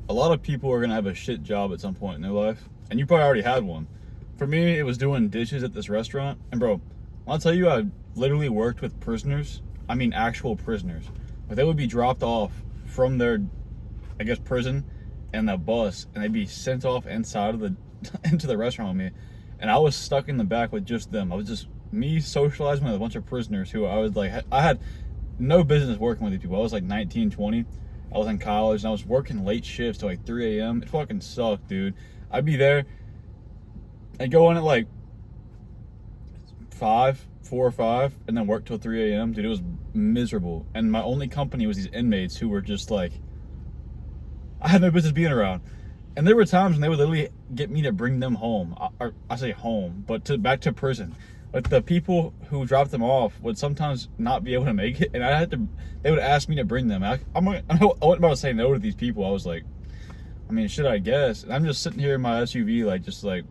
a lot of people are gonna have a shit job at some point in their life, and you probably already had one. For me, it was doing dishes at this restaurant, and bro, when I tell you I literally worked with prisoners, I mean actual prisoners. Like they would be dropped off from their, I guess, prison, and the bus, and they'd be sent off inside of the into the restaurant with me, and I was stuck in the back with just them. I was just me socializing with a bunch of prisoners who I was like, I had no business working with these people. I was like 19, 20. I was in college and I was working late shifts till like 3 a.m. It fucking sucked, dude. I'd be there and go in at like 4 or 5, and then work till 3 a.m. Dude, it was miserable. And my only company was these inmates who were just like, I had no business being around. And there were times when they would literally get me to bring them home. I say home, but back to prison. Like the people who dropped them off would sometimes not be able to make it, and they would ask me to bring them. I wasn't about to say no to these people. I was like, I mean, should I guess? And I'm just sitting here in my SUV, like, just like,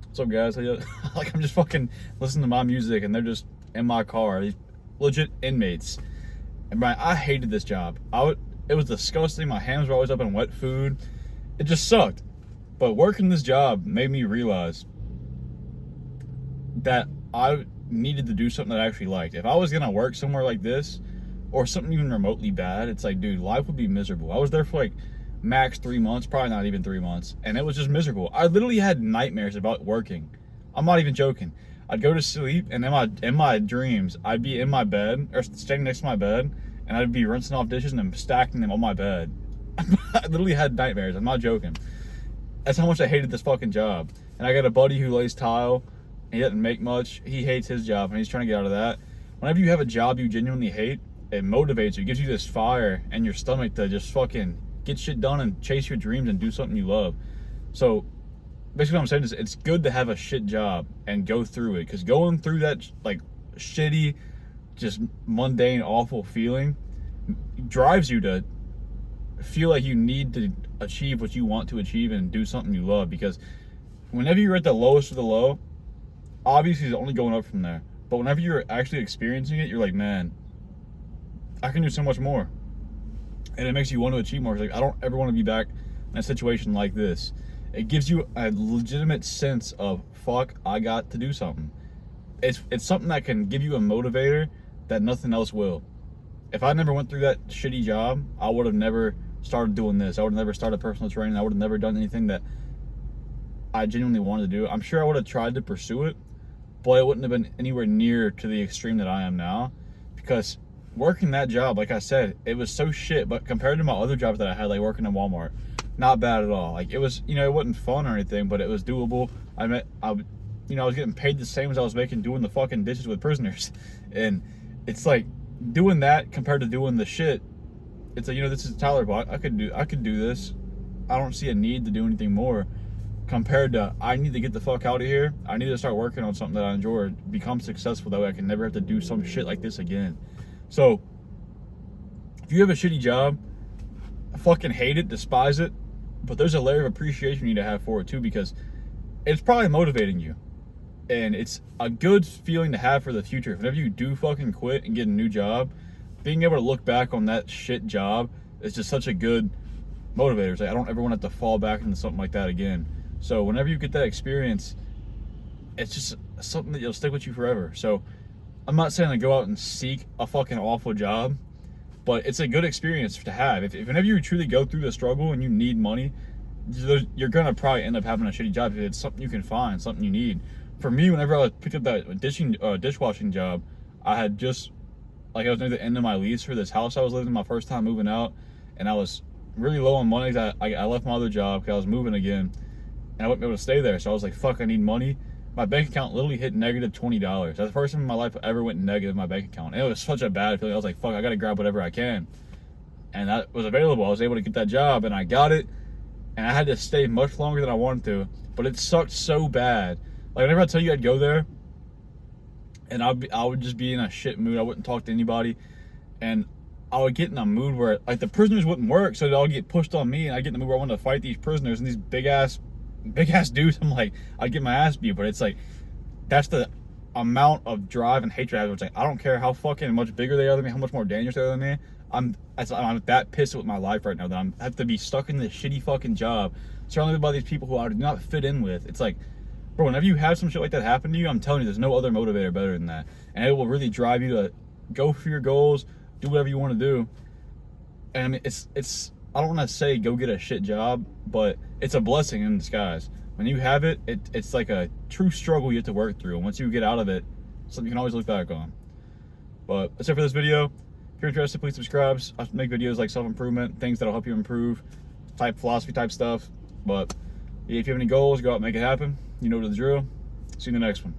what's up, guys? Like, I'm just fucking listening to my music, and they're just in my car. These legit inmates. And Brian, I hated this job. It was disgusting. My hands were always up in wet food. It just sucked. But working this job made me realize that I needed to do something that I actually liked. If I was gonna work somewhere like this, or something even remotely bad, it's like, dude, life would be miserable. I was there for like max 3 months, probably not even 3 months, and it was just miserable. I literally had nightmares about working. I'm not even joking. I'd go to sleep, and in my dreams, I'd be in my bed or standing next to my bed, and I'd be rinsing off dishes and then stacking them on my bed. I literally had nightmares. I'm not joking. That's how much I hated this fucking job. And I got a buddy who lays tile. He doesn't make much. He hates his job, and he's trying to get out of that. Whenever you have a job you genuinely hate, it motivates you. It gives you this fire in your stomach to just fucking get shit done and chase your dreams and do something you love. So basically what I'm saying is it's good to have a shit job and go through it, because going through that like shitty, just mundane, awful feeling drives you to feel like you need to achieve what you want to achieve and do something you love. Because whenever you're at the lowest of the low, obviously it's only going up from there. But whenever you're actually experiencing it, you're like, man, I can do so much more. And it makes you want to achieve more. It's like, I don't ever want to be back in a situation like this. It gives you a legitimate sense of, fuck, I got to do something. It's something that can give you a motivator that nothing else will. If I never went through that shitty job, I would have never started doing this. I would have never started personal training. I would have never done anything that I genuinely wanted to do. I'm sure I would have tried to pursue it, but it wouldn't have been anywhere near to the extreme that I am now. Because working that job, like I said, it was so shit. But compared to my other jobs that I had, like working in Walmart, not bad at all. Like it was, it wasn't fun or anything, but it was doable. I was getting paid the same as I was making doing the fucking dishes with prisoners. And it's like, doing that compared to doing the shit, it's like, this is Tyler Bot. I could do this. I don't see a need to do anything more, compared to, I need to get the fuck out of here. I need to start working on something that I enjoy, or become successful, that way I can never have to do some shit like this again. So if you have a shitty job, I fucking hate it, despise it, but there's a layer of appreciation you need to have for it too, because it's probably motivating you. And it's a good feeling to have for the future. Whenever you do fucking quit and get a new job, being able to look back on that shit job is just such a good motivator. It's like, I don't ever want to have to fall back into something like that again. So whenever you get that experience, it's just something that will stick with you forever. So I'm not saying to go out and seek a fucking awful job, but it's a good experience to have. If whenever you truly go through the struggle and you need money, you're gonna probably end up having a shitty job if it's something you can find, something you need. For me, whenever I picked up that dishwashing job, I had just, like, I was near the end of my lease for this house I was living in, my first time moving out, and I was really low on money. I left my other job because I was moving again, and I wouldn't be able to stay there. So I was like, fuck, I need money. My bank account literally hit negative $20. That's the first time in my life I ever went negative in my bank account. And it was such a bad feeling. I was like, fuck, I gotta grab whatever I can. And that was available. I was able to get that job, and I got it, and I had to stay much longer than I wanted to, but it sucked so bad. Like, whenever I tell you I'd go there, and I would just be in a shit mood. I wouldn't talk to anybody, and I would get in a mood where, like, the prisoners wouldn't work, so they'd all get pushed on me, and I'd get in the mood where I wanted to fight these prisoners, and these big ass dudes, I'm like, I'd get my ass beat. But it's like, that's the amount of drive and hatred I have. It's like, I don't care how fucking much bigger they are than me, how much more dangerous they are than me, I'm that pissed with my life right now that I have to be stuck in this shitty fucking job, surrounded by these people who I do not fit in with. It's like, bro, whenever you have some shit like that happen to you, I'm telling you, there's no other motivator better than that, and it will really drive you to go for your goals, do whatever you want to do. And I mean, it's I don't want to say go get a shit job, but it's a blessing in disguise. When you have it, it's like a true struggle you have to work through, and once you get out of it, it's something you can always look back on. But that's it for this video. If you're interested, please subscribe. I make videos like self-improvement, things that'll help you improve, type philosophy type stuff. But if you have any goals, go out and make it happen. You know the drill. See you in the next one.